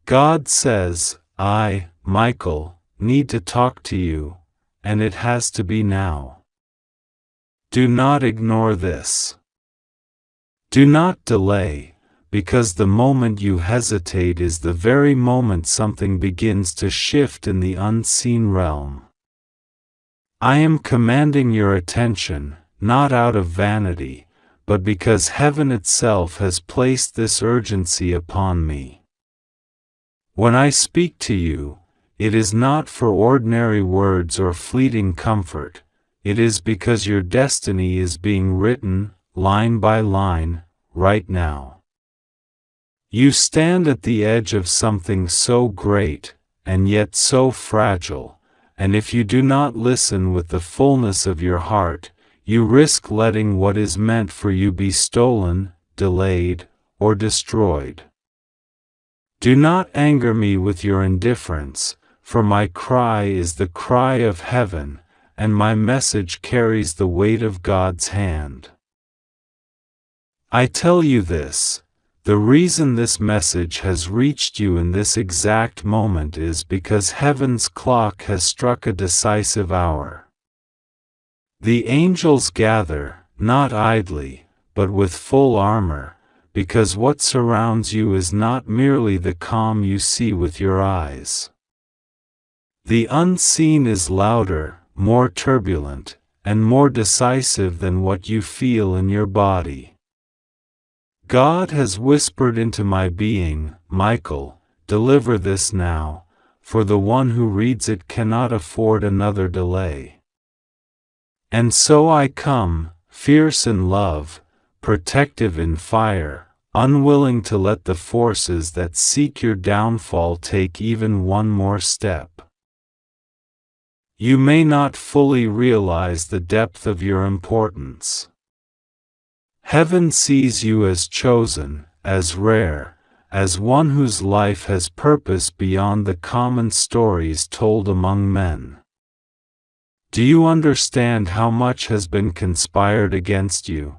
God says, I, Michael, need to talk to you, and it has to be now. Do not ignore this. Do not delay, because the moment you hesitate is the very moment something begins to shift in the unseen realm. I am commanding your attention, not out of vanity, but because heaven itself has placed this urgency upon me. When I speak to you, it is not for ordinary words or fleeting comfort, it is because your destiny is being written, line by line, right now. You stand at the edge of something so great, and yet so fragile, and if you do not listen with the fullness of your heart, you risk letting what is meant for you be stolen, delayed, or destroyed. Do not anger me with your indifference, for my cry is the cry of heaven, and my message carries the weight of God's hand. I tell you this, the reason this message has reached you in this exact moment is because heaven's clock has struck a decisive hour. The angels gather, not idly, but with full armor, because what surrounds you is not merely the calm you see with your eyes. The unseen is louder, more turbulent, and more decisive than what you feel in your body. God has whispered into my being, Michael, deliver this now, for the one who reads it cannot afford another delay. And so I come, fierce in love, protective in fire, unwilling to let the forces that seek your downfall take even one more step. You may not fully realize the depth of your importance. Heaven sees you as chosen, as rare, as one whose life has purpose beyond the common stories told among men. Do you understand how much has been conspired against you?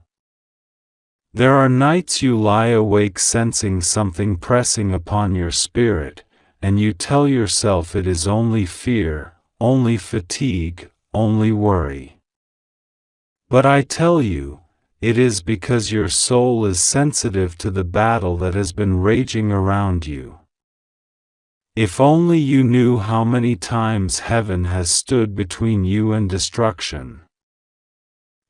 There are nights you lie awake sensing something pressing upon your spirit, and you tell yourself it is only fear, only fatigue, only worry. But I tell you, it is because your soul is sensitive to the battle that has been raging around you. If only you knew how many times heaven has stood between you and destruction.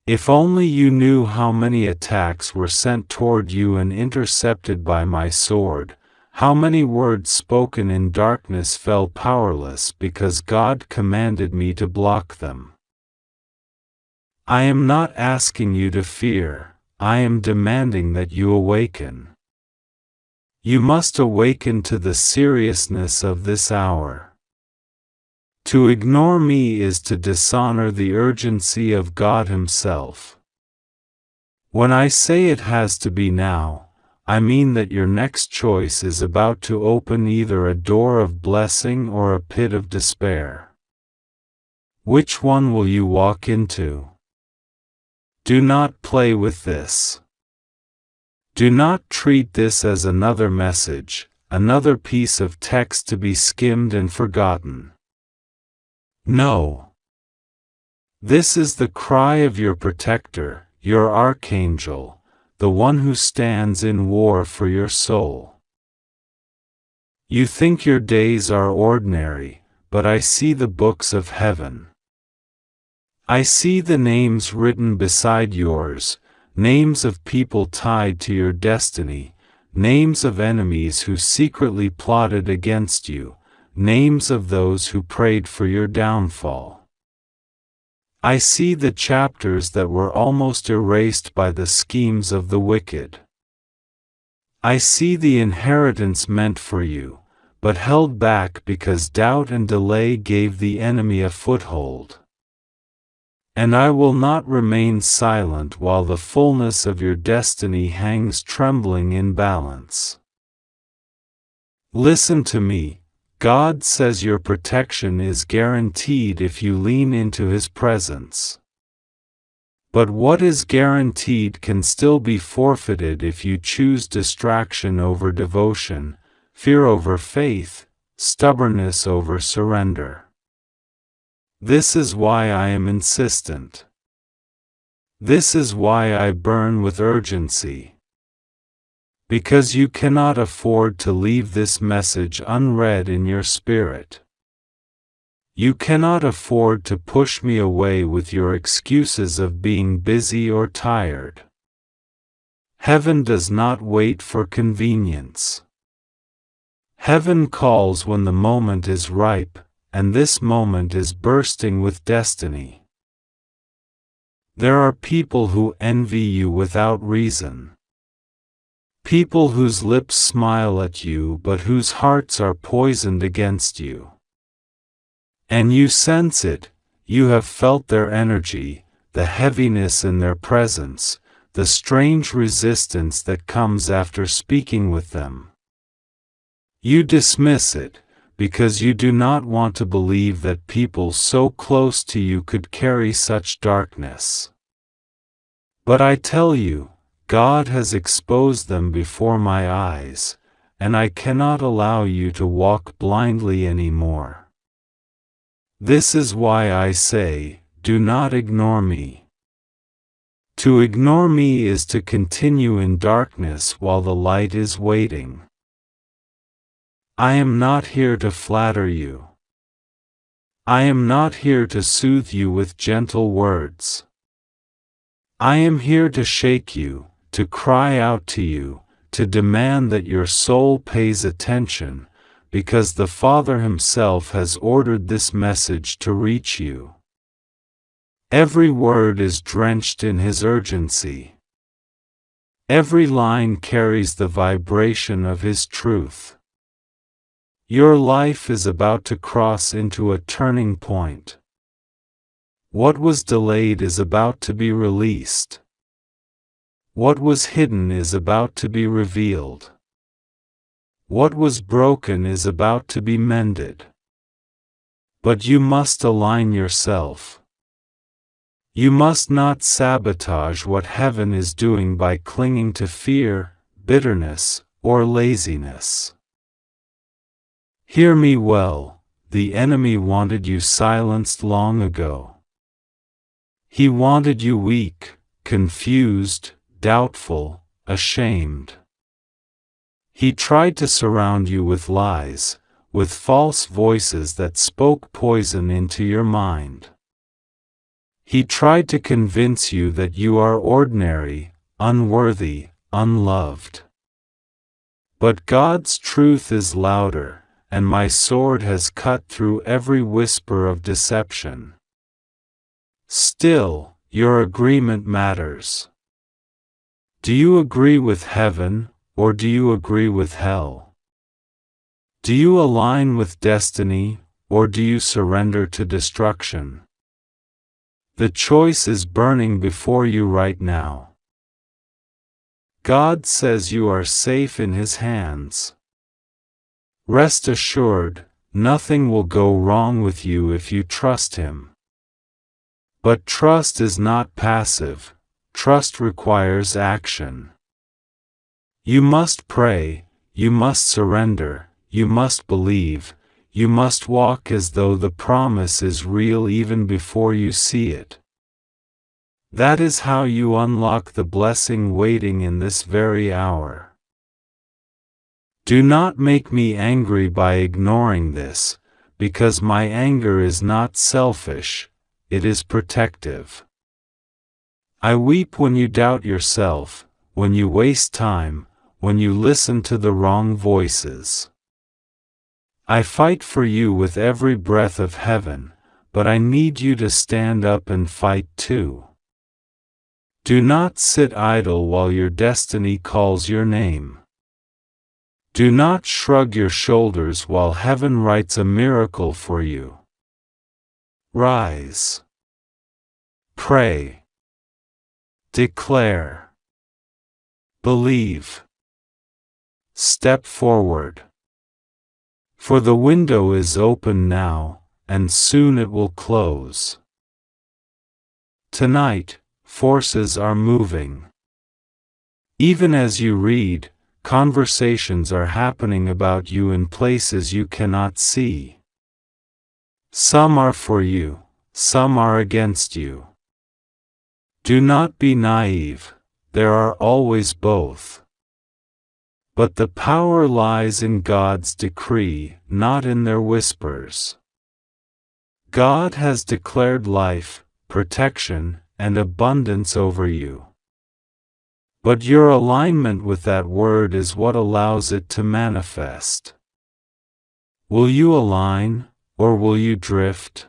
If only you knew how many attacks were sent toward you and intercepted by my sword, how many words spoken in darkness fell powerless because God commanded me to block them. I am not asking you to fear, I am demanding that you awaken. You must awaken to the seriousness of this hour. To ignore me is to dishonor the urgency of God Himself. When I say it has to be now, I mean that your next choice is about to open either a door of blessing or a pit of despair. Which one will you walk into? Do not play with this. Do not treat this as another message, another piece of text to be skimmed and forgotten. No. This is the cry of your protector, your archangel, the one who stands in war for your soul. You think your days are ordinary, but I see the books of heaven. I see the names written beside yours, names of people tied to your destiny, names of enemies who secretly plotted against you, names of those who prayed for your downfall. I see the chapters that were almost erased by the schemes of the wicked. I see the inheritance meant for you, but held back because doubt and delay gave the enemy a foothold. And I will not remain silent while the fullness of your destiny hangs trembling in balance. Listen to me, God says your protection is guaranteed if you lean into His presence. But what is guaranteed can still be forfeited if you choose distraction over devotion, fear over faith, stubbornness over surrender. This is why I am insistent. This is why I burn with urgency. Because you cannot afford to leave this message unread in your spirit. You cannot afford to push me away with your excuses of being busy or tired. Heaven does not wait for convenience. Heaven calls when the moment is ripe, and this moment is bursting with destiny. There are people who envy you without reason. People whose lips smile at you but whose hearts are poisoned against you. And you sense it, you have felt their energy, the heaviness in their presence, the strange resistance that comes after speaking with them. You dismiss it, because you do not want to believe that people so close to you could carry such darkness. But I tell you, God has exposed them before my eyes, and I cannot allow you to walk blindly anymore. This is why I say, do not ignore me. To ignore me is to continue in darkness while the light is waiting. I am not here to flatter you. I am not here to soothe you with gentle words. I am here to shake you, to cry out to you, to demand that your soul pays attention, because the Father Himself has ordered this message to reach you. Every word is drenched in His urgency. Every line carries the vibration of His truth. Your life is about to cross into a turning point. What was delayed is about to be released. What was hidden is about to be revealed. What was broken is about to be mended. But you must align yourself. You must not sabotage what heaven is doing by clinging to fear, bitterness, or laziness. Hear me well, the enemy wanted you silenced long ago. He wanted you weak, confused, doubtful, ashamed. He tried to surround you with lies, with false voices that spoke poison into your mind. He tried to convince you that you are ordinary, unworthy, unloved. But God's truth is louder, and my sword has cut through every whisper of deception. Still, your agreement matters. Do you agree with heaven, or do you agree with hell? Do you align with destiny, or do you surrender to destruction? The choice is burning before you right now. God says you are safe in His hands. Rest assured, nothing will go wrong with you if you trust Him. But trust is not passive. Trust requires action. You must pray, you must surrender, you must believe, you must walk as though the promise is real even before you see it. That is how you unlock the blessing waiting in this very hour. Do not make me angry by ignoring this, because my anger is not selfish, it is protective. I weep when you doubt yourself, when you waste time, when you listen to the wrong voices. I fight for you with every breath of heaven, but I need you to stand up and fight too. Do not sit idle while your destiny calls your name. Do not shrug your shoulders while heaven writes a miracle for you. Rise. Pray. Declare. Believe. Step forward. For the window is open now, and soon it will close. Tonight, forces are moving. Even as you read, conversations are happening about you in places you cannot see. Some are for you, some are against you. Do not be naive, there are always both. But the power lies in God's decree, not in their whispers. God has declared life, protection, and abundance over you. But your alignment with that word is what allows it to manifest. Will you align, or will you drift?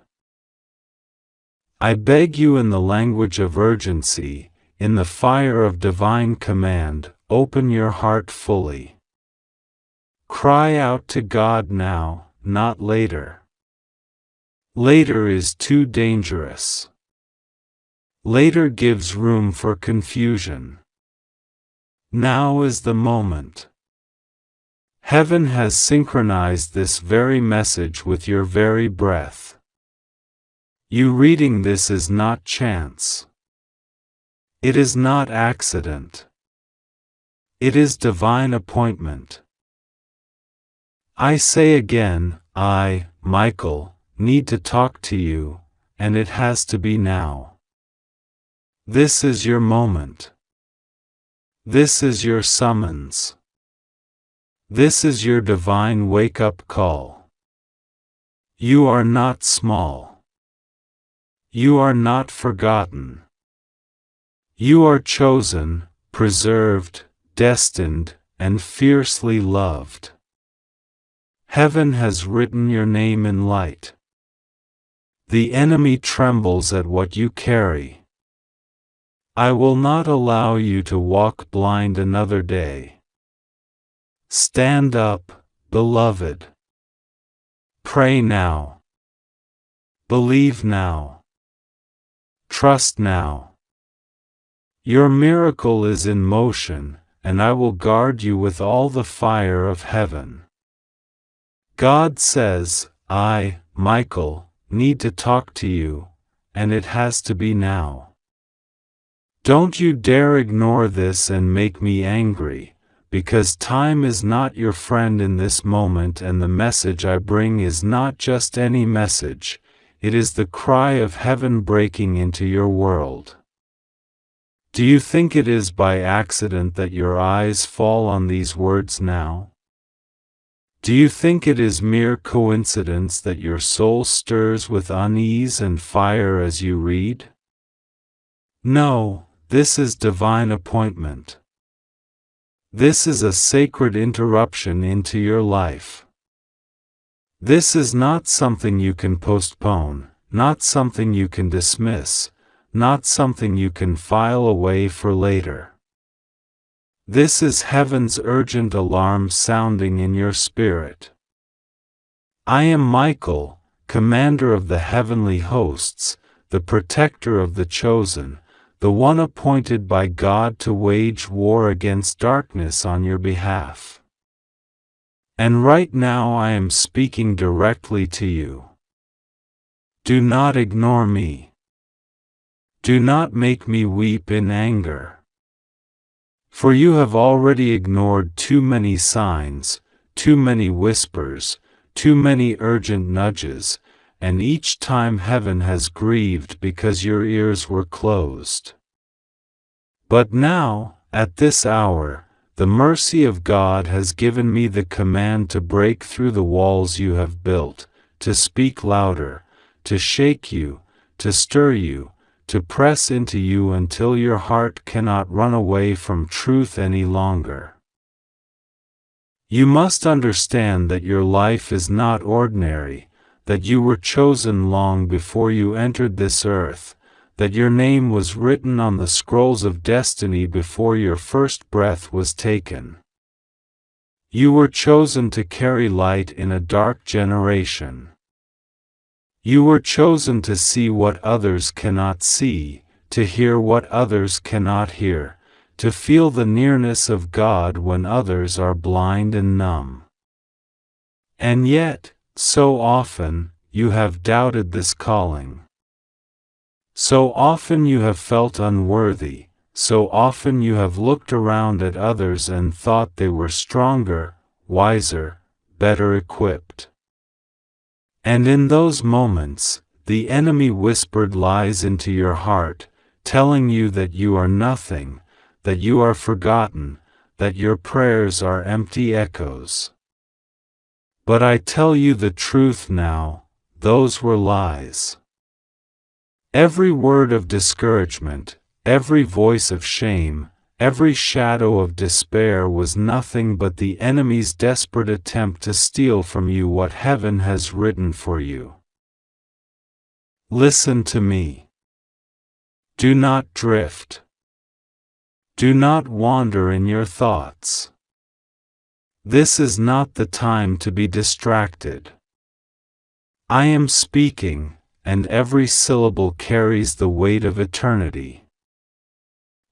I beg you, in the language of urgency, in the fire of divine command, open your heart fully. Cry out to God now, not later. Later is too dangerous. Later gives room for confusion. Now is the moment. Heaven has synchronized this very message with your very breath. You reading this is not chance. It is not accident. It is divine appointment. I say again, I, Michael, need to talk to you, and it has to be now. This is your moment. This is your summons. This is your divine wake-up call. You are not small. You are not forgotten. You are chosen, preserved, destined, and fiercely loved. Heaven has written your name in light. The enemy trembles at what you carry. I will not allow you to walk blind another day. Stand up, beloved. Pray now. Believe now. Trust now. Your miracle is in motion, and I will guard you with all the fire of heaven. God says, I, Michael, need to talk to you, and it has to be now. Don't you dare ignore this and make me angry, because time is not your friend in this moment, and the message I bring is not just any message, it is the cry of heaven breaking into your world. Do you think it is by accident that your eyes fall on these words now? Do you think it is mere coincidence that your soul stirs with unease and fire as you read? No. This is divine appointment. This is a sacred interruption into your life. This is not something you can postpone, not something you can dismiss, not something you can file away for later. This is heaven's urgent alarm sounding in your spirit. I am Michael, commander of the heavenly hosts, the protector of the chosen, the one appointed by God to wage war against darkness on your behalf. And right now I am speaking directly to you. Do not ignore me. Do not make me weep in anger. For you have already ignored too many signs, too many whispers, too many urgent nudges, and each time heaven has grieved because your ears were closed. But now, at this hour, the mercy of God has given me the command to break through the walls you have built, to speak louder, to shake you, to stir you, to press into you until your heart cannot run away from truth any longer. You must understand that your life is not ordinary, that you were chosen long before you entered this earth, that your name was written on the scrolls of destiny before your first breath was taken. You were chosen to carry light in a dark generation. You were chosen to see what others cannot see, to hear what others cannot hear, to feel the nearness of God when others are blind and numb. And yet, so often, you have doubted this calling. So often you have felt unworthy, so often you have looked around at others and thought they were stronger, wiser, better equipped. And in those moments, the enemy whispered lies into your heart, telling you that you are nothing, that you are forgotten, that your prayers are empty echoes. But I tell you the truth now, those were lies. Every word of discouragement, every voice of shame, every shadow of despair was nothing but the enemy's desperate attempt to steal from you what heaven has written for you. Listen to me. Do not drift. Do not wander in your thoughts. This is not the time to be distracted. I am speaking, and every syllable carries the weight of eternity.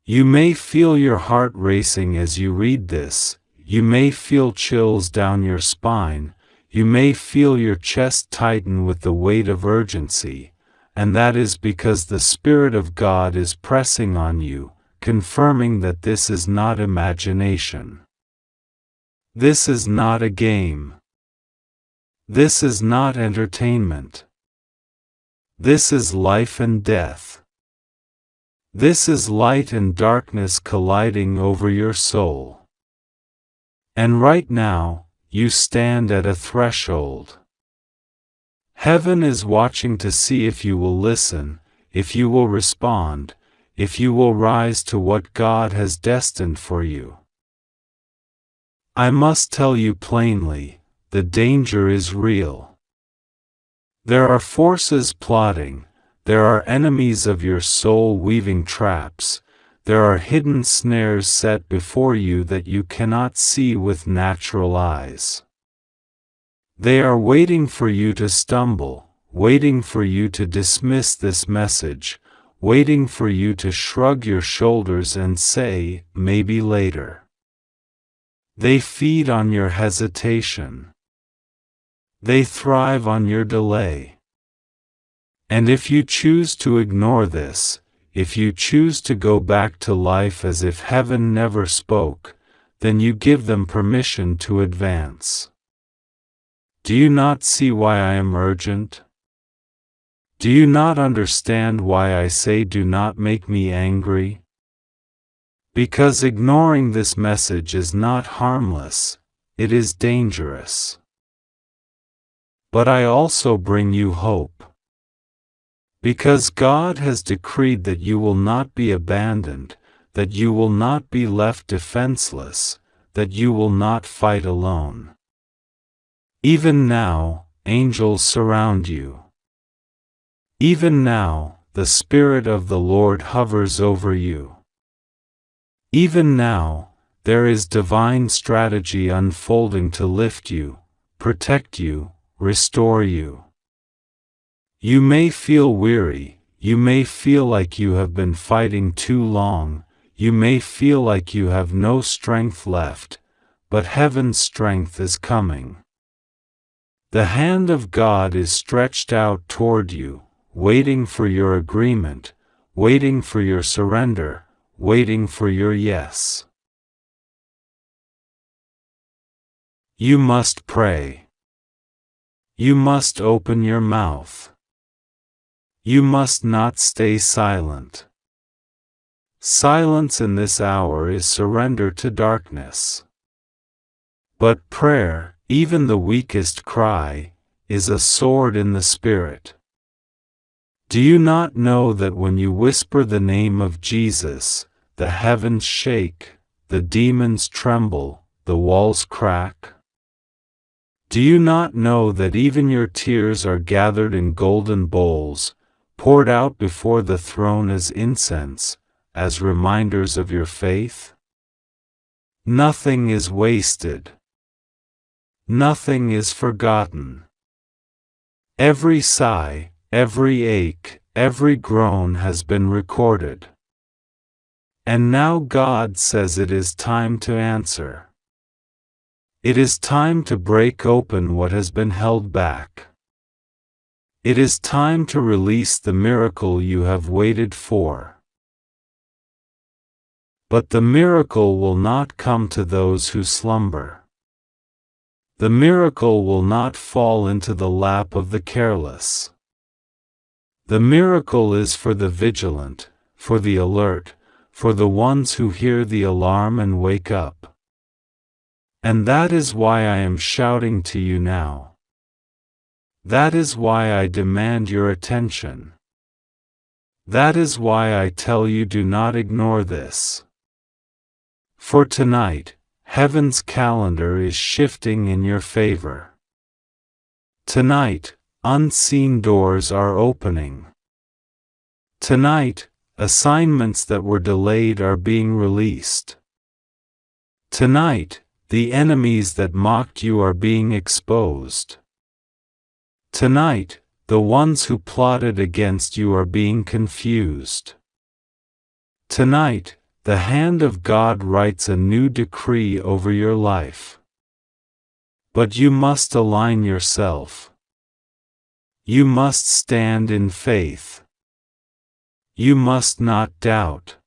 You may feel your heart racing as you read this, you may feel chills down your spine, you may feel your chest tighten with the weight of urgency, and that is because the Spirit of God is pressing on you, confirming that this is not imagination. This is not a game. This is not entertainment. This is life and death. This is light and darkness colliding over your soul. And right now, you stand at a threshold. Heaven is watching to see if you will listen, if you will respond, if you will rise to what God has destined for you. I must tell you plainly, the danger is real. There are forces plotting, there are enemies of your soul weaving traps, there are hidden snares set before you that you cannot see with natural eyes. They are waiting for you to stumble, waiting for you to dismiss this message, waiting for you to shrug your shoulders and say, maybe later. They feed on your hesitation. They thrive on your delay. And if you choose to ignore this, if you choose to go back to life as if heaven never spoke, then you give them permission to advance. Do you not see why I am urgent? Do you not understand why I say do not make me angry? Because ignoring this message is not harmless, it is dangerous. But I also bring you hope. Because God has decreed that you will not be abandoned, that you will not be left defenseless, that you will not fight alone. Even now, angels surround you. Even now, the Spirit of the Lord hovers over you. Even now, there is divine strategy unfolding to lift you, protect you, restore you. You may feel weary, you may feel like you have been fighting too long, you may feel like you have no strength left, but heaven's strength is coming. The hand of God is stretched out toward you, waiting for your agreement, waiting for your surrender, waiting for your yes. You must pray. You must open your mouth. You must not stay silent. Silence in this hour is surrender to darkness. But prayer, even the weakest cry, is a sword in the Spirit. Do you not know that when you whisper the name of Jesus, the heavens shake, the demons tremble, the walls crack? Do you not know that even your tears are gathered in golden bowls, poured out before the throne as incense, as reminders of your faith? Nothing is wasted. Nothing is forgotten. Every sigh, every ache, every groan has been recorded. And now God says it is time to answer. It is time to break open what has been held back. It is time to release the miracle you have waited for. But the miracle will not come to those who slumber. The miracle will not fall into the lap of the careless. The miracle is for the vigilant, for the alert, for the ones who hear the alarm and wake up. And that is why I am shouting to you now. That is why I demand your attention. That is why I tell you, do not ignore this. For tonight, heaven's calendar is shifting in your favor. Tonight, unseen doors are opening. Tonight, assignments that were delayed are being released. Tonight, the enemies that mocked you are being exposed. Tonight, the ones who plotted against you are being confused. Tonight, the hand of God writes a new decree over your life. But you must align yourself. You must stand in faith. You must not doubt.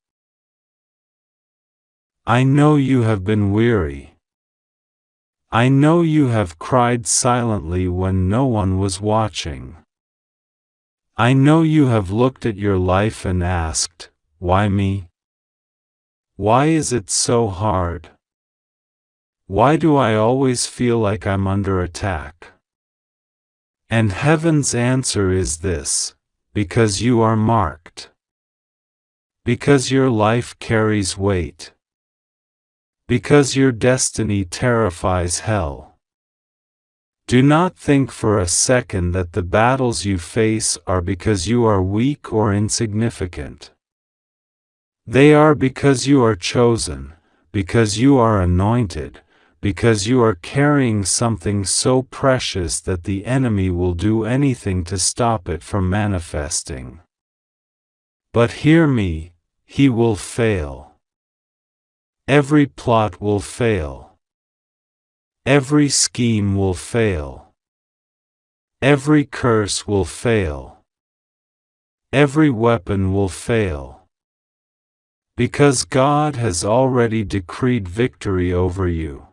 I know you have been weary. I know you have cried silently when no one was watching. I know you have looked at your life and asked, why me? Why is it so hard? Why do I always feel like I'm under attack? And heaven's answer is this: because you are marked. Because your life carries weight. Because your destiny terrifies hell. Do not think for a second that the battles you face are because you are weak or insignificant. They are because you are chosen, because you are anointed, because you are carrying something so precious that the enemy will do anything to stop it from manifesting. But hear me, he will fail. Every plot will fail. Every scheme will fail. Every curse will fail. Every weapon will fail. Because God has already decreed victory over you.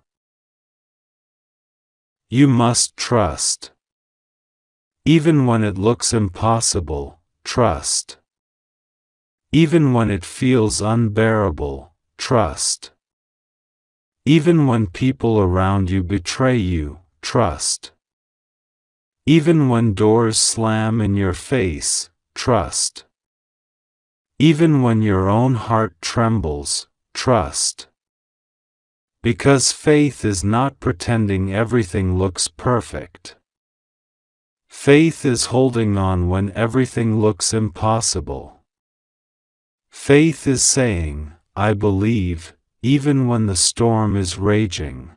You must trust. Even when it looks impossible, trust. Even when it feels unbearable, trust. Even when people around you betray you, trust. Even when doors slam in your face, trust. Even when your own heart trembles, trust. Because faith is not pretending everything looks perfect. Faith is holding on when everything looks impossible. Faith is saying, I believe, even when the storm is raging.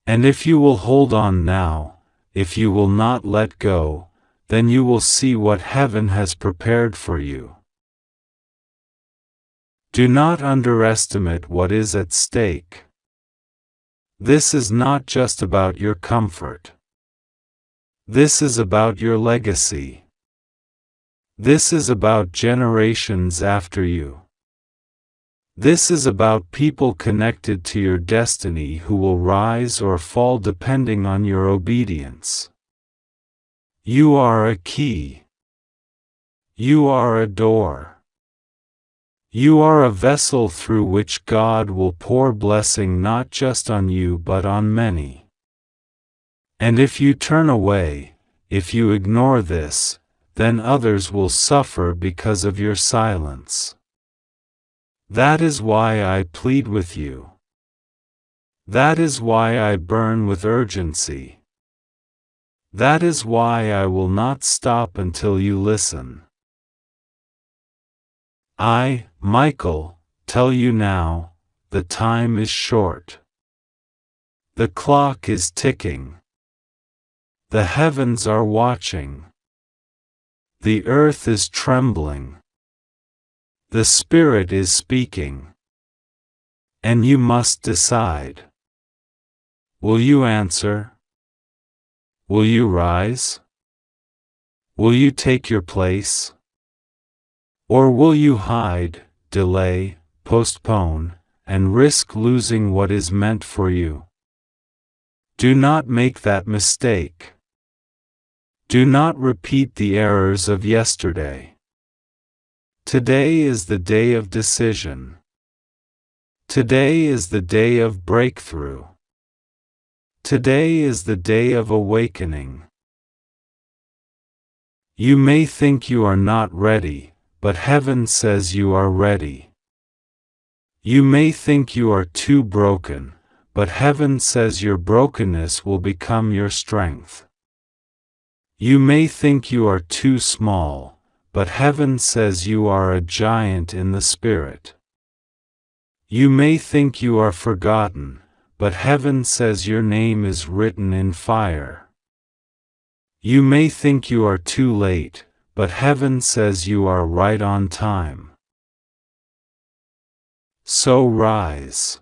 And if you will hold on now, if you will not let go, then you will see what heaven has prepared for you. Do not underestimate what is at stake. This is not just about your comfort. This is about your legacy. This is about generations after you. This is about people connected to your destiny who will rise or fall depending on your obedience. You are a key. You are a door. You are a vessel through which God will pour blessing not just on you but on many. And if you turn away, if you ignore this, then others will suffer because of your silence. That is why I plead with you. That is why I burn with urgency. That is why I will not stop until you listen. I, Michael, tell you now, the time is short. The clock is ticking. The heavens are watching. The earth is trembling. The Spirit is speaking. And you must decide. Will you answer? Will you rise? Will you take your place? Or will you hide, delay, postpone, and risk losing what is meant for you. Do not make that mistake. Do not repeat the errors of yesterday. Today is the day of decision. Today is the day of breakthrough. Today is the day of awakening. You may think you are not ready, but heaven says you are ready. You may think you are too broken, but heaven says your brokenness will become your strength. You may think you are too small, but heaven says you are a giant in the spirit. You may think you are forgotten, but heaven says your name is written in fire. You may think you are too late, but heaven says you are right on time. So rise.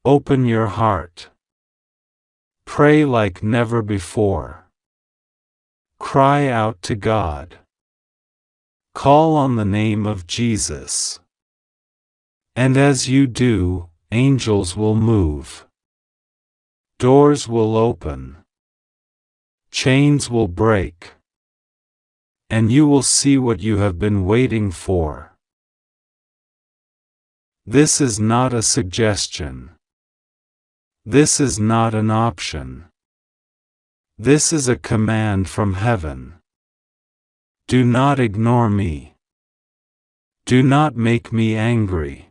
Open your heart. Pray like never before. Cry out to God. Call on the name of Jesus. And as you do, angels will move. Doors will open. Chains will break. And you will see what you have been waiting for. This is not a suggestion. This is not an option. This is a command from heaven. Do not ignore me. Do not make me angry.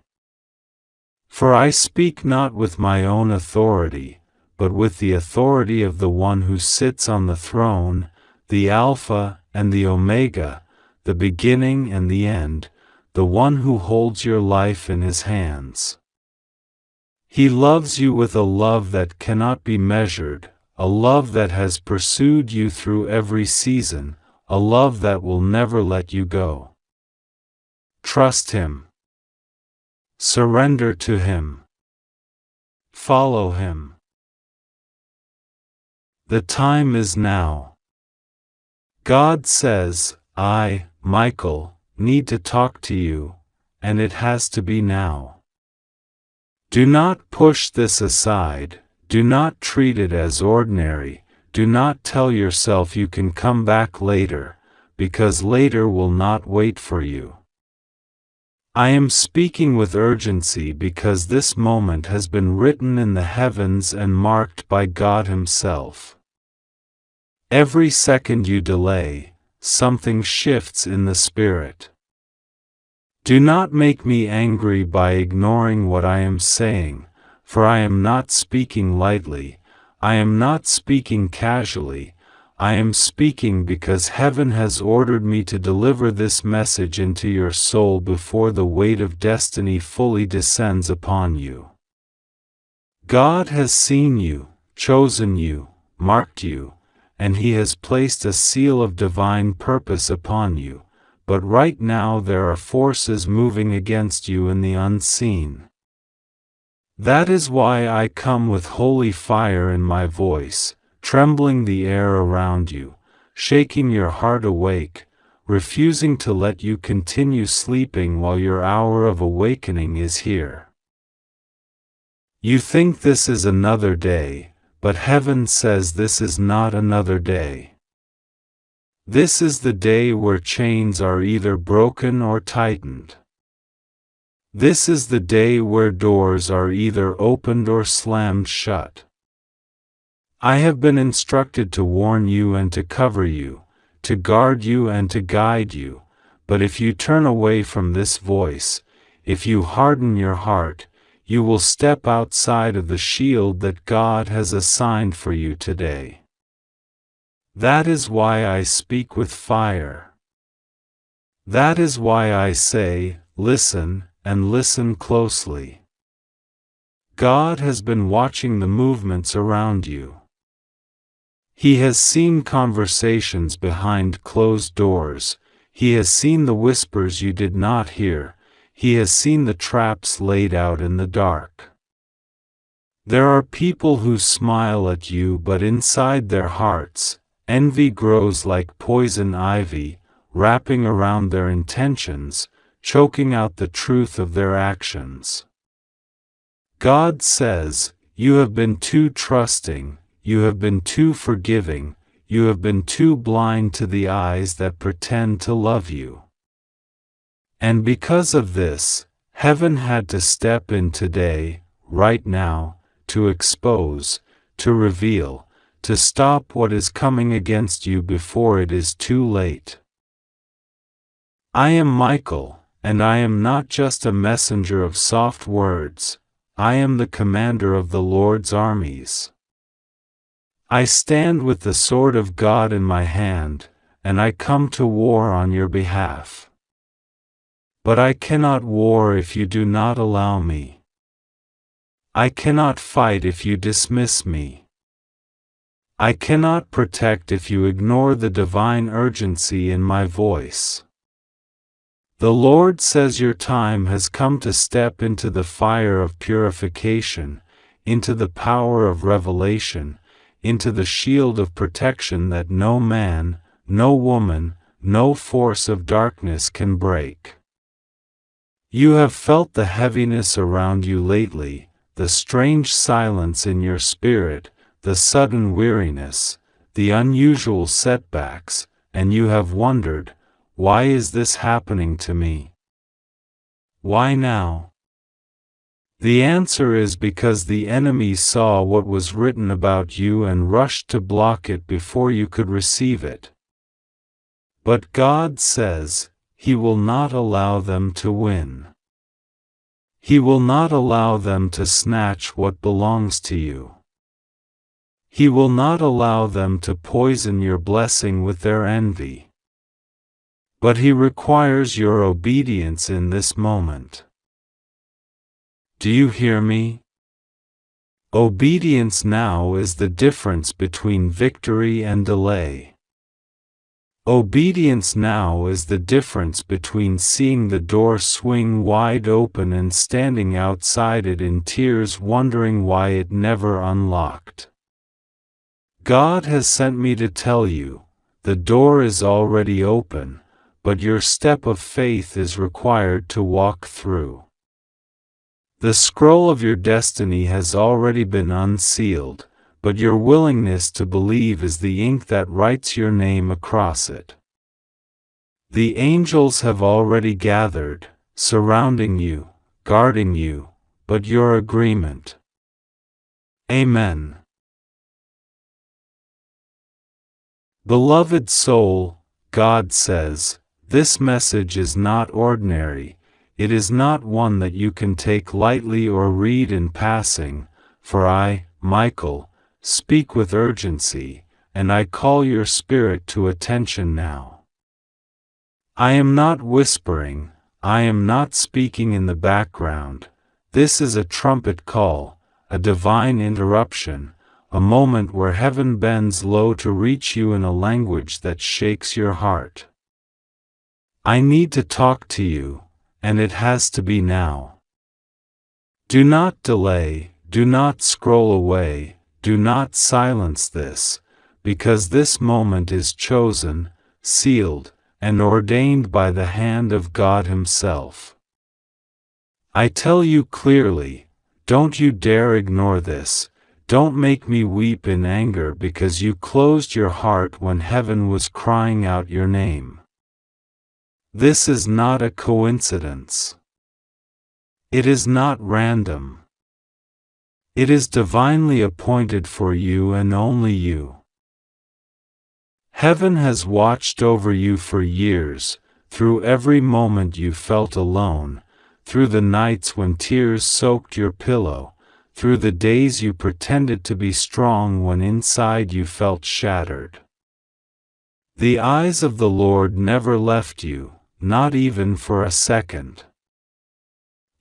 For I speak not with my own authority, but with the authority of the one who sits on the throne, the Alpha and the Omega, the beginning and the end, the one who holds your life in his hands. He loves you with a love that cannot be measured, a love that has pursued you through every season, a love that will never let you go. Trust him. Surrender to him. Follow him. The time is now. God says, I, Michael, need to talk to you, and it has to be now. Do not push this aside, do not treat it as ordinary, do not tell yourself you can come back later, because later will not wait for you. I am speaking with urgency because this moment has been written in the heavens and marked by God Himself. Every second you delay, something shifts in the Spirit. Do not make me angry by ignoring what I am saying, for I am not speaking lightly, I am not speaking casually, I am speaking because heaven has ordered me to deliver this message into your soul before the weight of destiny fully descends upon you. God has seen you, chosen you, marked you, and He has placed a seal of divine purpose upon you, but right now there are forces moving against you in the unseen. That is why I come with holy fire in my voice, trembling the air around you, shaking your heart awake, refusing to let you continue sleeping while your hour of awakening is here. You think this is another day, but heaven says this is not another day. This is the day where chains are either broken or tightened. This is the day where doors are either opened or slammed shut. I have been instructed to warn you and to cover you, to guard you and to guide you, but if you turn away from this voice, if you harden your heart, you will step outside of the shield that God has assigned for you today. That is why I speak with fire. That is why I say, listen, and listen closely. God has been watching the movements around you. He has seen conversations behind closed doors, He has seen the whispers you did not hear, He has seen the traps laid out in the dark. There are people who smile at you, but inside their hearts, envy grows like poison ivy, wrapping around their intentions, choking out the truth of their actions. God says, "You have been too trusting, you have been too forgiving, you have been too blind to the eyes that pretend to love you." And because of this, heaven had to step in today, right now, to expose, to reveal, to stop what is coming against you before it is too late. I am Michael, and I am not just a messenger of soft words, I am the commander of the Lord's armies. I stand with the sword of God in my hand, and I come to war on your behalf. But I cannot war if you do not allow me. I cannot fight if you dismiss me. I cannot protect if you ignore the divine urgency in my voice. The Lord says your time has come to step into the fire of purification, into the power of revelation, into the shield of protection that no man, no woman, no force of darkness can break. You have felt the heaviness around you lately, the strange silence in your spirit, the sudden weariness, the unusual setbacks, and you have wondered, why is this happening to me? Why now? The answer is because the enemy saw what was written about you and rushed to block it before you could receive it. But God says, He will not allow them to win. He will not allow them to snatch what belongs to you. He will not allow them to poison your blessing with their envy. But He requires your obedience in this moment. Do you hear me? Obedience now is the difference between victory and delay. Obedience now is the difference between seeing the door swing wide open and standing outside it in tears wondering why it never unlocked. God has sent me to tell you, the door is already open, but your step of faith is required to walk through. The scroll of your destiny has already been unsealed, but your willingness to believe is the ink that writes your name across it. The angels have already gathered, surrounding you, guarding you, but your agreement. Amen. Beloved soul, God says, this message is not ordinary. It is not one that you can take lightly or read in passing, for I, Michael, speak with urgency, and I call your spirit to attention now. I am not whispering, I am not speaking in the background. This is a trumpet call, a divine interruption, a moment where heaven bends low to reach you in a language that shakes your heart. I need to talk to you, and it has to be now. Do not delay, do not scroll away, do not silence this, because this moment is chosen, sealed, and ordained by the hand of God Himself. I tell you clearly, don't you dare ignore this, don't make me weep in anger because you closed your heart when heaven was crying out your name. This is not a coincidence. It is not random. It is divinely appointed for you and only you. Heaven has watched over you for years, through every moment you felt alone, through the nights when tears soaked your pillow, through the days you pretended to be strong when inside you felt shattered. The eyes of the Lord never left you, not even for a second.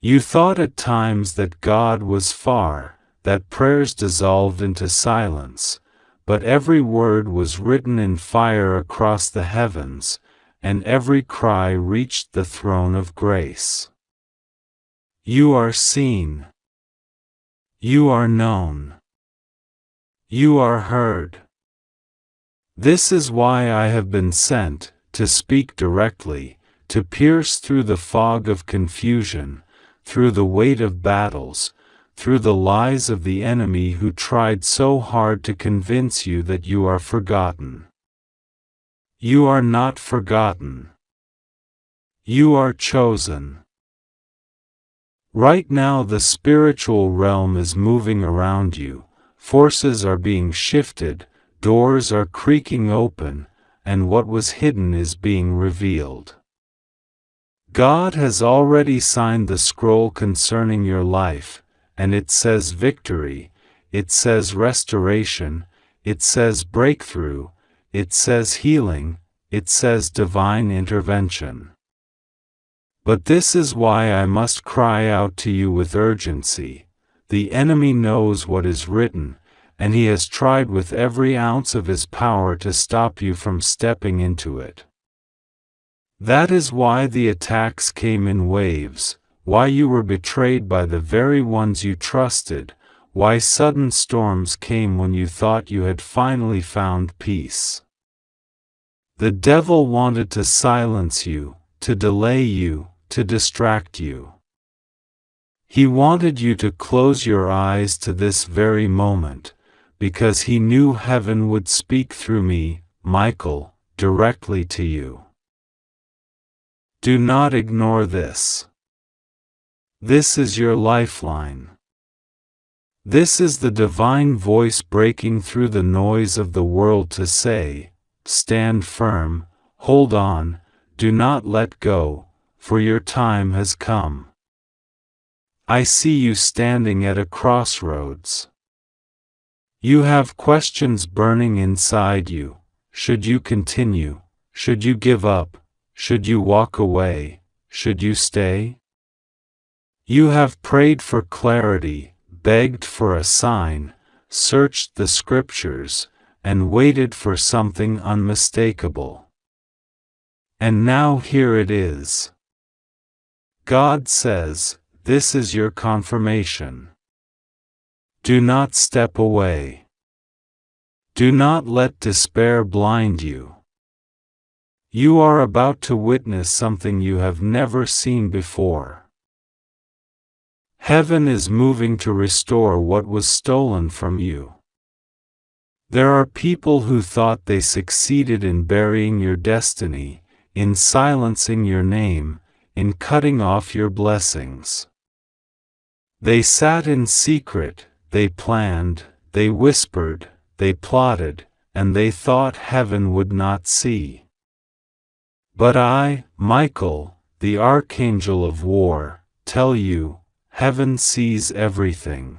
You thought at times that God was far, that prayers dissolved into silence, but every word was written in fire across the heavens, and every cry reached the throne of grace. You are seen. You are known. You are heard. This is why I have been sent, to speak directly, to pierce through the fog of confusion, through the weight of battles, through the lies of the enemy who tried so hard to convince you that you are forgotten. You are not forgotten. You are chosen. Right now the spiritual realm is moving around you, forces are being shifted, doors are creaking open, and what was hidden is being revealed. God has already signed the scroll concerning your life, and it says victory, it says restoration, it says breakthrough, it says healing, it says divine intervention. But this is why I must cry out to you with urgency. The enemy knows what is written, and he has tried with every ounce of his power to stop you from stepping into it. That is why the attacks came in waves, why you were betrayed by the very ones you trusted, why sudden storms came when you thought you had finally found peace. The devil wanted to silence you, to delay you, to distract you. He wanted you to close your eyes to this very moment, because he knew heaven would speak through me, Michael, directly to you. Do not ignore this. This is your lifeline. This is the divine voice breaking through the noise of the world to say, stand firm, hold on, do not let go, for your time has come. I see you standing at a crossroads. You have questions burning inside you. Should you continue? Should you give up? Should you walk away? Should you stay? You have prayed for clarity, begged for a sign, searched the scriptures, and waited for something unmistakable. And now here it is. God says, this is your confirmation. Do not step away. Do not let despair blind you. You are about to witness something you have never seen before. Heaven is moving to restore what was stolen from you. There are people who thought they succeeded in burying your destiny, in silencing your name, in cutting off your blessings. They sat in secret, they planned, they whispered, they plotted, and they thought heaven would not see. But I, Michael, the archangel of war, tell you, heaven sees everything.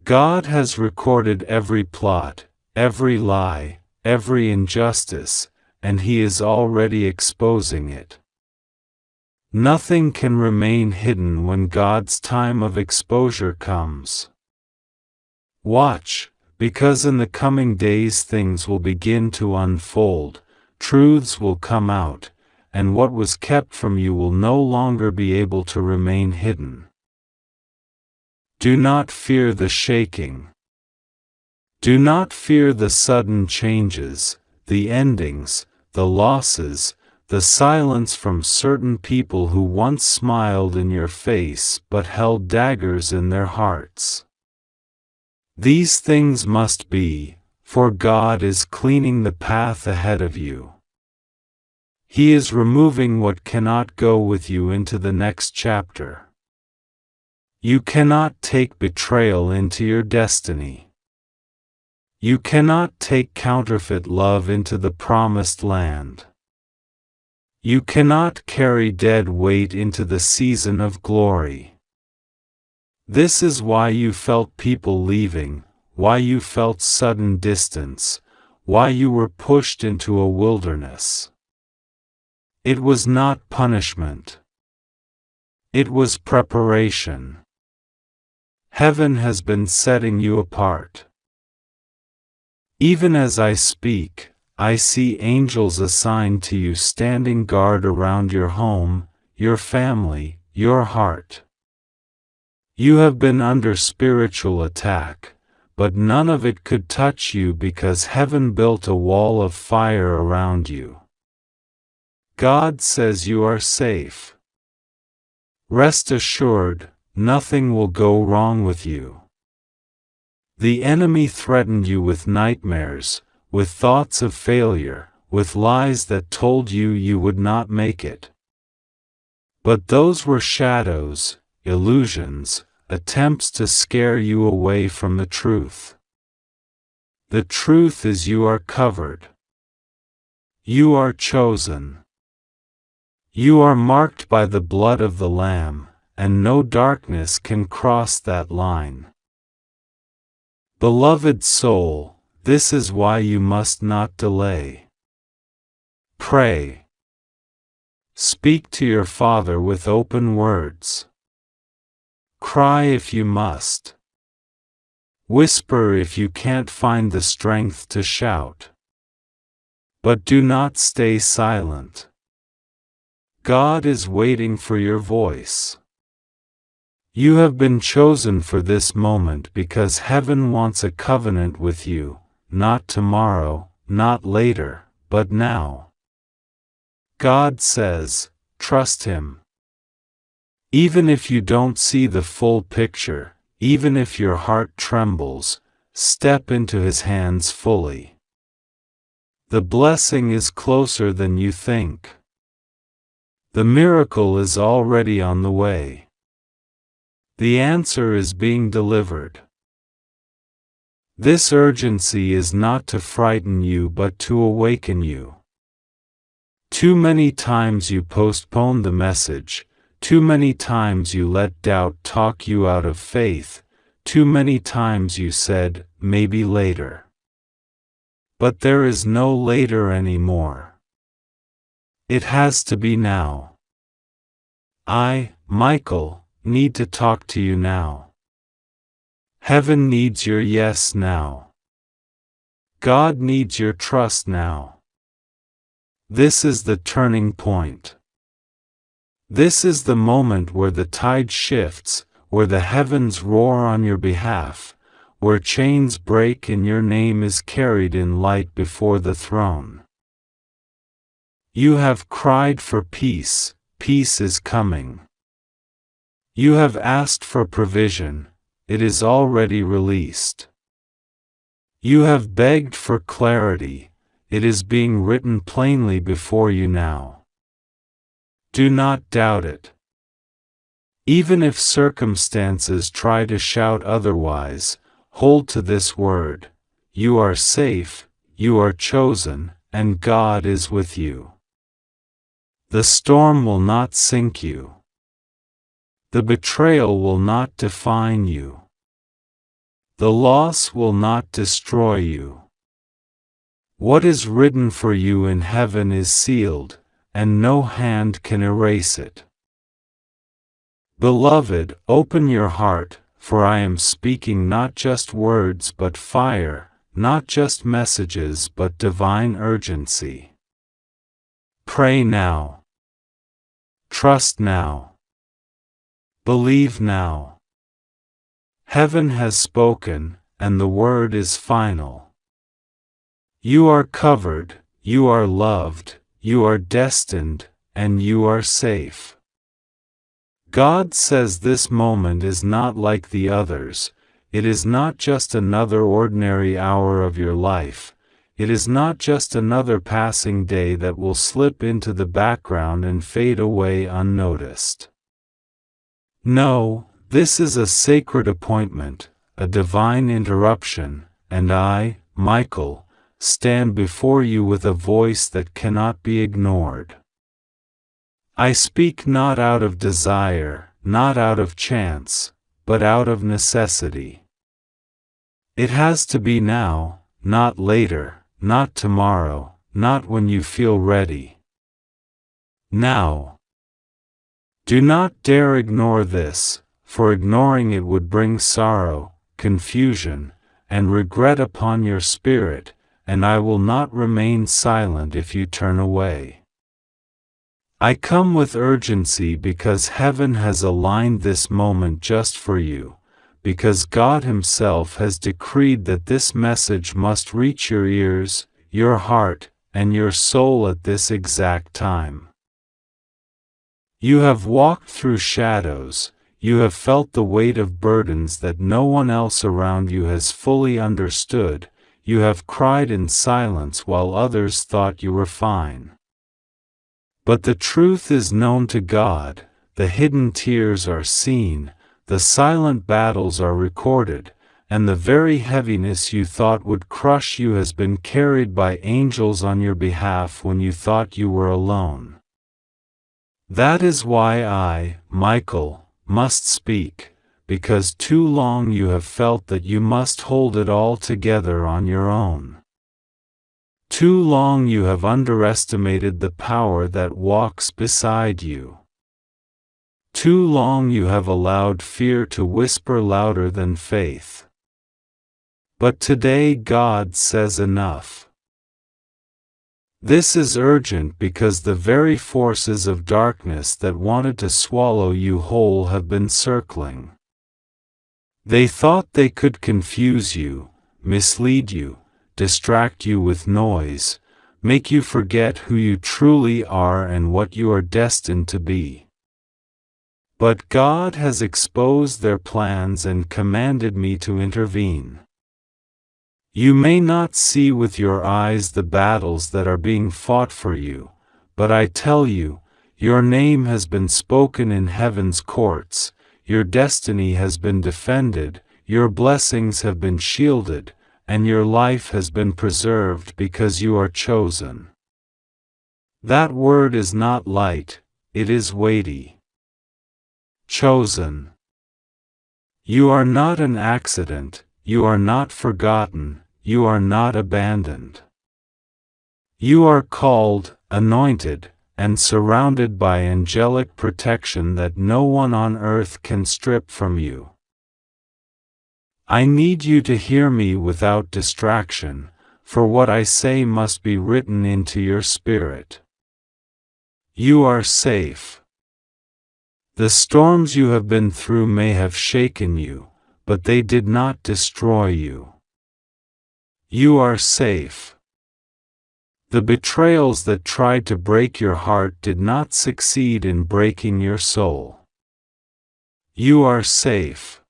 God has recorded every plot, every lie, every injustice, and he is already exposing it. Nothing can remain hidden when God's time of exposure comes. Watch, because in the coming days things will begin to unfold, truths will come out, and what was kept from you will no longer be able to remain hidden. Do not fear the shaking. Do not fear the sudden changes, the endings, the losses, the silence from certain people who once smiled in your face but held daggers in their hearts. These things must be, for God is cleaning the path ahead of you. He is removing what cannot go with you into the next chapter. You cannot take betrayal into your destiny. You cannot take counterfeit love into the promised land. You cannot carry dead weight into the season of glory. This is why you felt people leaving, why you felt sudden distance, why you were pushed into a wilderness. It was not punishment. It was preparation. Heaven has been setting you apart. Even as I speak, I see angels assigned to you standing guard around your home, your family, your heart. You have been under spiritual attack, but none of it could touch you because heaven built a wall of fire around you. God says you are safe. Rest assured, nothing will go wrong with you. The enemy threatened you with nightmares, with thoughts of failure, with lies that told you you would not make it. But those were shadows, illusions, attempts to scare you away from the truth. The truth is you are covered. You are chosen. You are marked by the blood of the Lamb, and no darkness can cross that line. Beloved soul, this is why you must not delay. Pray. Speak to your Father with open words. Cry if you must. Whisper if you can't find the strength to shout. But do not stay silent. God is waiting for your voice. You have been chosen for this moment because heaven wants a covenant with you, not tomorrow, not later, but now. God says, trust Him. Even if you don't see the full picture, even if your heart trembles, step into His hands fully. The blessing is closer than you think. The miracle is already on the way. The answer is being delivered. This urgency is not to frighten you but to awaken you. Too many times you postponed the message, too many times you let doubt talk you out of faith, too many times you said, maybe later. But there is no later anymore. It has to be now. I, Michael, need to talk to you now. Heaven needs your yes now. God needs your trust now. This is the turning point. This is the moment where the tide shifts, where the heavens roar on your behalf, where chains break and your name is carried in light before the throne. You have cried for peace, peace is coming. You have asked for provision, it is already released. You have begged for clarity, it is being written plainly before you now. Do not doubt it. Even if circumstances try to shout otherwise, hold to this word: you are safe, you are chosen, and God is with you. The storm will not sink you. The betrayal will not define you. The loss will not destroy you. What is written for you in heaven is sealed, and no hand can erase it. Beloved, open your heart, for I am speaking not just words but fire, not just messages but divine urgency. Pray now. Trust now. Believe now. Heaven has spoken, and the word is final. You are covered, you are loved, you are destined, and you are safe. God says this moment is not like the others, it is not just another ordinary hour of your life, it is not just another passing day that will slip into the background and fade away unnoticed. No, this is a sacred appointment, a divine interruption, and I, Michael, stand before you with a voice that cannot be ignored. I speak not out of desire, not out of chance, but out of necessity. It has to be now, not later, not tomorrow, not when you feel ready. Now. Do not dare ignore this, for ignoring it would bring sorrow, confusion, and regret upon your spirit, and I will not remain silent if you turn away. I come with urgency because heaven has aligned this moment just for you, because God Himself has decreed that this message must reach your ears, your heart, and your soul at this exact time. You have walked through shadows, you have felt the weight of burdens that no one else around you has fully understood, you have cried in silence while others thought you were fine. But the truth is known to God, the hidden tears are seen, the silent battles are recorded, and the very heaviness you thought would crush you has been carried by angels on your behalf when you thought you were alone. That is why I, Michael, must speak, because too long you have felt that you must hold it all together on your own. Too long you have underestimated the power that walks beside you. Too long you have allowed fear to whisper louder than faith. But today God says enough. This is urgent because the very forces of darkness that wanted to swallow you whole have been circling. They thought they could confuse you, mislead you, distract you with noise, make you forget who you truly are and what you are destined to be. But God has exposed their plans and commanded me to intervene. You may not see with your eyes the battles that are being fought for you, but I tell you, your name has been spoken in heaven's courts, your destiny has been defended, your blessings have been shielded, and your life has been preserved because you are chosen. That word is not light, it is weighty. Chosen. You are not an accident, you are not forgotten, you are not abandoned. You are called, anointed, and surrounded by angelic protection that no one on earth can strip from you. I need you to hear me without distraction, for what I say must be written into your spirit. You are safe. The storms you have been through may have shaken you, but they did not destroy you. You are safe. The betrayals that tried to break your heart did not succeed in breaking your soul. You are safe.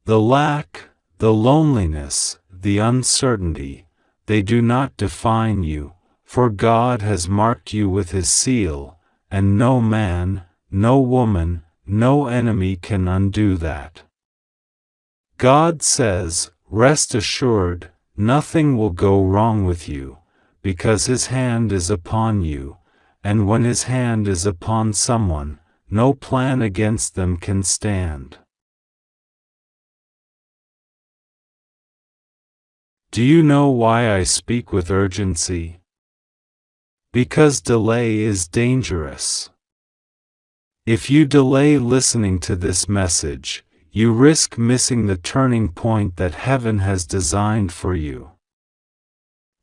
The lack, the loneliness, the uncertainty, they do not define you, for God has marked you with His seal, and no man, no woman, no enemy can undo that. God says, rest assured, nothing will go wrong with you, because His hand is upon you, and when His hand is upon someone, no plan against them can stand. Do you know why I speak with urgency? Because delay is dangerous. If you delay listening to this message, you risk missing the turning point that heaven has designed for you.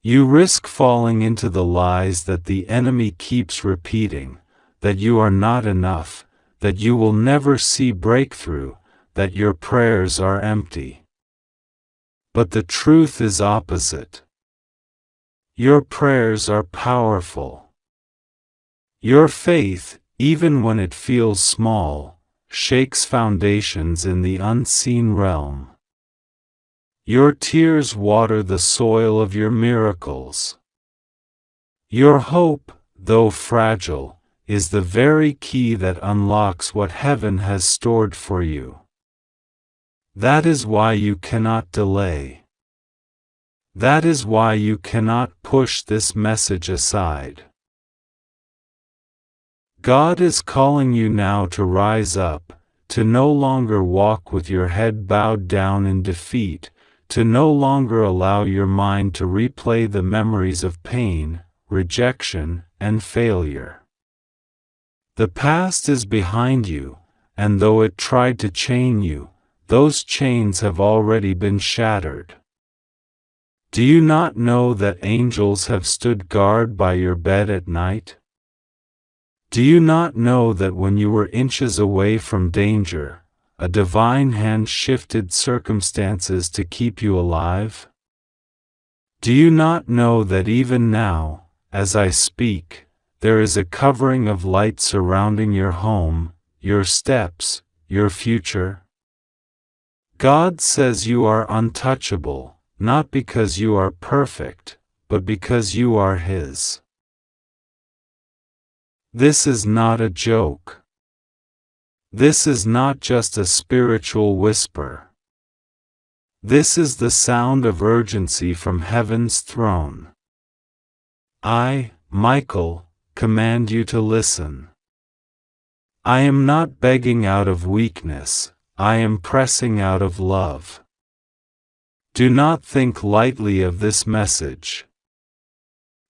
You risk falling into the lies that the enemy keeps repeating, that you are not enough, that you will never see breakthrough, that your prayers are empty. But the truth is opposite. Your prayers are powerful. Your faith, even when it feels small, shakes foundations in the unseen realm. Your tears water the soil of your miracles. Your hope, though fragile, is the very key that unlocks what heaven has stored for you. That is why you cannot delay. That is why you cannot push this message aside. God is calling you now to rise up, to no longer walk with your head bowed down in defeat, to no longer allow your mind to replay the memories of pain, rejection, and failure. The past is behind you, and though it tried to chain you, those chains have already been shattered. Do you not know that angels have stood guard by your bed at night? Do you not know that when you were inches away from danger, a divine hand shifted circumstances to keep you alive? Do you not know that even now, as I speak, there is a covering of light surrounding your home, your steps, your future? God says you are untouchable, not because you are perfect, but because you are His. This is not a joke. This is not just a spiritual whisper. This is the sound of urgency from heaven's throne. I, Michael, command you to listen. I am not begging out of weakness, I am pressing out of love. Do not think lightly of this message.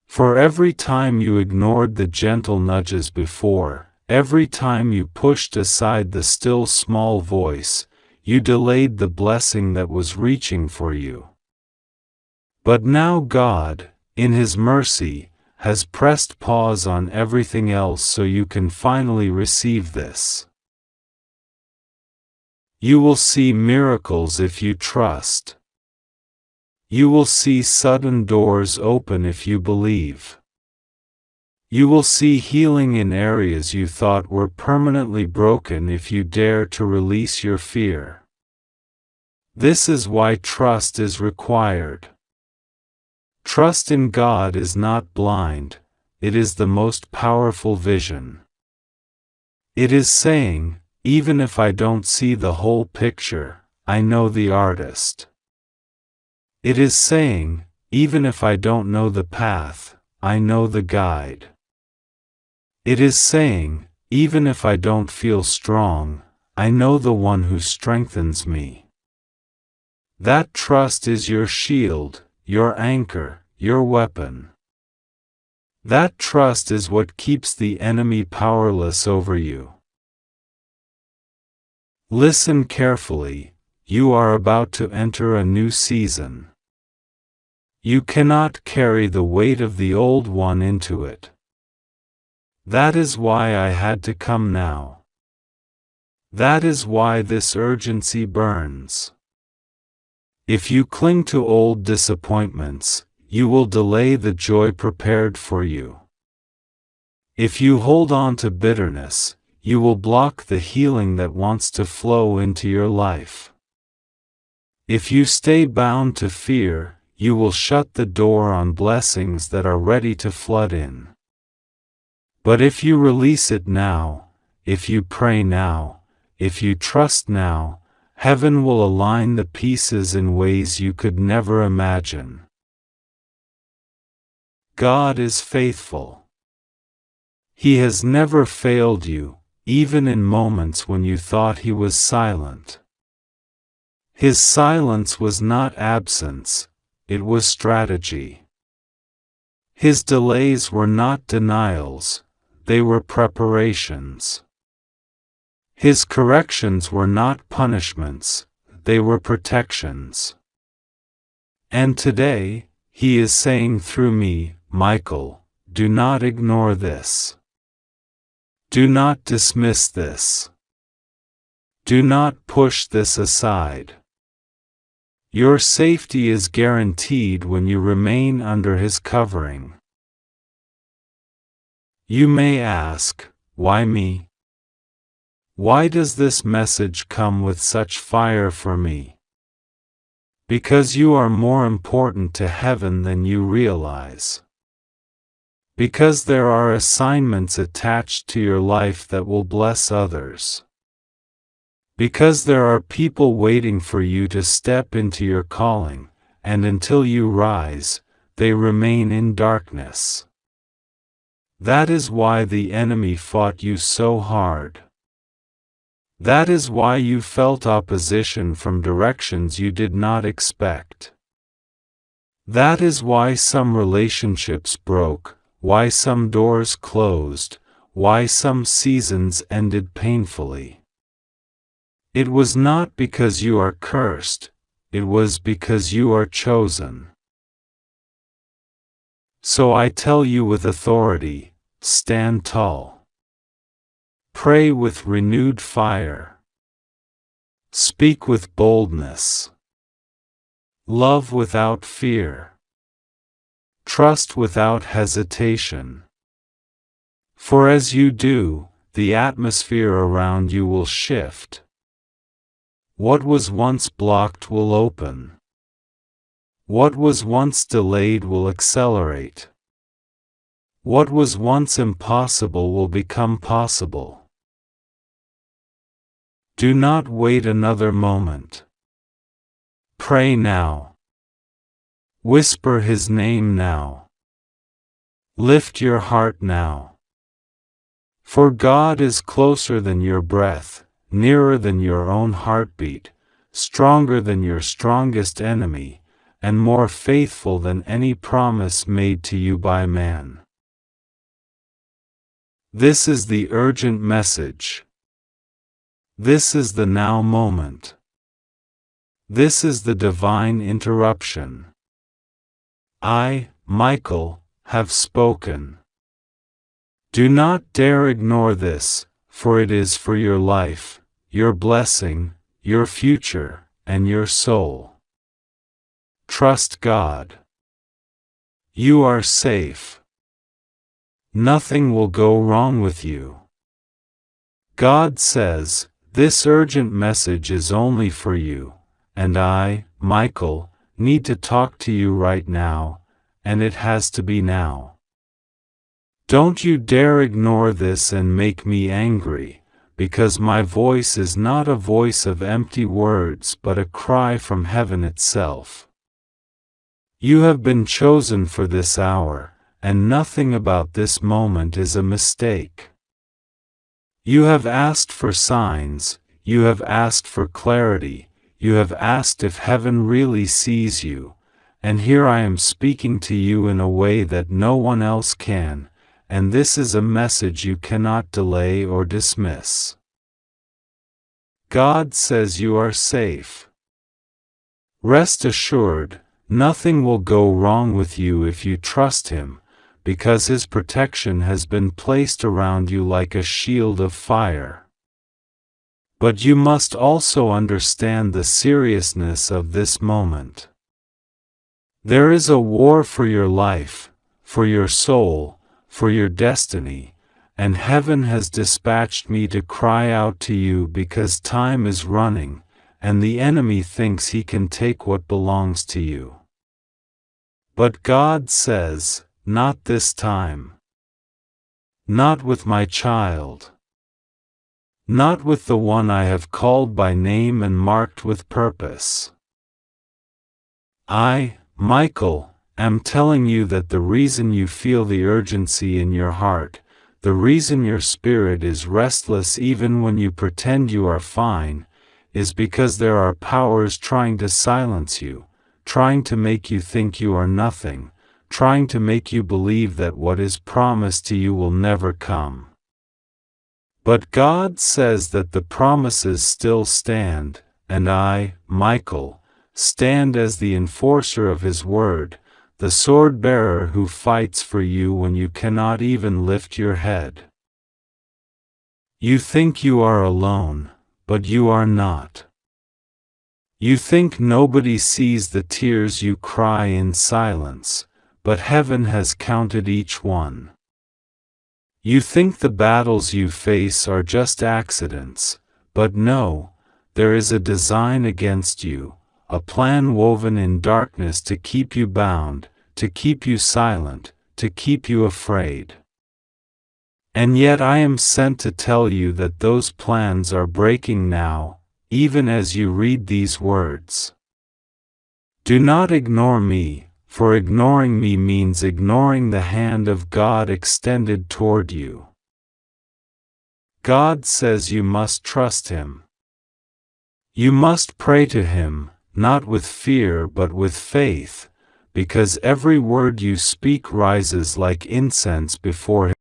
For every time you ignored the gentle nudges before, every time you pushed aside the still small voice, you delayed the blessing that was reaching for you. But now God, in His mercy, has pressed pause on everything else so you can finally receive this. You will see miracles if you trust. You will see sudden doors open if you believe. You will see healing in areas you thought were permanently broken if you dare to release your fear. This is why trust is required. Trust in God is not blind, it is the most powerful vision. It is saying, even if I don't see the whole picture, I know the artist. It is saying, even if I don't know the path, I know the guide. It is saying, even if I don't feel strong, I know the one who strengthens me. That trust is your shield, your anchor, your weapon. That trust is what keeps the enemy powerless over you. Listen carefully, you are about to enter a new season. You cannot carry the weight of the old one into it. That is why I had to come now. That is why this urgency burns. If you cling to old disappointments, you will delay the joy prepared for you. If you hold on to bitterness, you will block the healing that wants to flow into your life. If you stay bound to fear, you will shut the door on blessings that are ready to flood in. But if you release it now, if you pray now, if you trust now, heaven will align the pieces in ways you could never imagine. God is faithful. He has never failed you, even in moments when you thought He was silent. His silence was not absence, it was strategy. His delays were not denials, they were preparations. His corrections were not punishments, they were protections. And today, He is saying through me, Michael, do not ignore this. Do not dismiss this. Do not push this aside. Your safety is guaranteed when you remain under His covering. You may ask, why me? Why does this message come with such fire for me? Because you are more important to heaven than you realize. Because there are assignments attached to your life that will bless others. Because there are people waiting for you to step into your calling, and until you rise, they remain in darkness. That is why the enemy fought you so hard. That is why you felt opposition from directions you did not expect. That is why some relationships broke, why some doors closed, why some seasons ended painfully. It was not because you are cursed, it was because you are chosen. So I tell you with authority, stand tall. Pray with renewed fire. Speak with boldness. Love without fear. Trust without hesitation. For as you do, the atmosphere around you will shift. What was once blocked will open. What was once delayed will accelerate. What was once impossible will become possible. Do not wait another moment. Pray now. Whisper His name now. Lift your heart now. For God is closer than your breath, nearer than your own heartbeat, stronger than your strongest enemy, and more faithful than any promise made to you by man. This is the urgent message. This is the now moment. This is the divine interruption. I, Michael, have spoken. Do not dare ignore this, for it is for your life, your blessing, your future, and your soul. Trust God. You are safe. Nothing will go wrong with you. God says, this urgent message is only for you, and I, Michael, need to talk to you right now, and it has to be now. Don't you dare ignore this and make me angry, because my voice is not a voice of empty words but a cry from heaven itself. You have been chosen for this hour, and nothing about this moment is a mistake. You have asked for signs, you have asked for clarity, you have asked if heaven really sees you, and here I am speaking to you in a way that no one else can, and this is a message you cannot delay or dismiss. God says you are safe. Rest assured, nothing will go wrong with you if you trust Him, because His protection has been placed around you like a shield of fire. But you must also understand the seriousness of this moment. There is a war for your life, for your soul, for your destiny, and heaven has dispatched me to cry out to you because time is running, and the enemy thinks he can take what belongs to you. But God says, not this time. Not with my child. Not with the one I have called by name and marked with purpose. I, Michael, am telling you that the reason you feel the urgency in your heart, the reason your spirit is restless even when you pretend you are fine, is because there are powers trying to silence you, trying to make you think you are nothing, trying to make you believe that what is promised to you will never come. But God says that the promises still stand, and I, Michael, stand as the enforcer of His word, the sword-bearer who fights for you when you cannot even lift your head. You think you are alone, but you are not. You think nobody sees the tears you cry in silence, but heaven has counted each one. You think the battles you face are just accidents, but no, there is a design against you, a plan woven in darkness to keep you bound, to keep you silent, to keep you afraid. And yet I am sent to tell you that those plans are breaking now, even as you read these words. Do not ignore me, for ignoring me means ignoring the hand of God extended toward you. God says you must trust Him. You must pray to Him, not with fear but with faith, because every word you speak rises like incense before Him.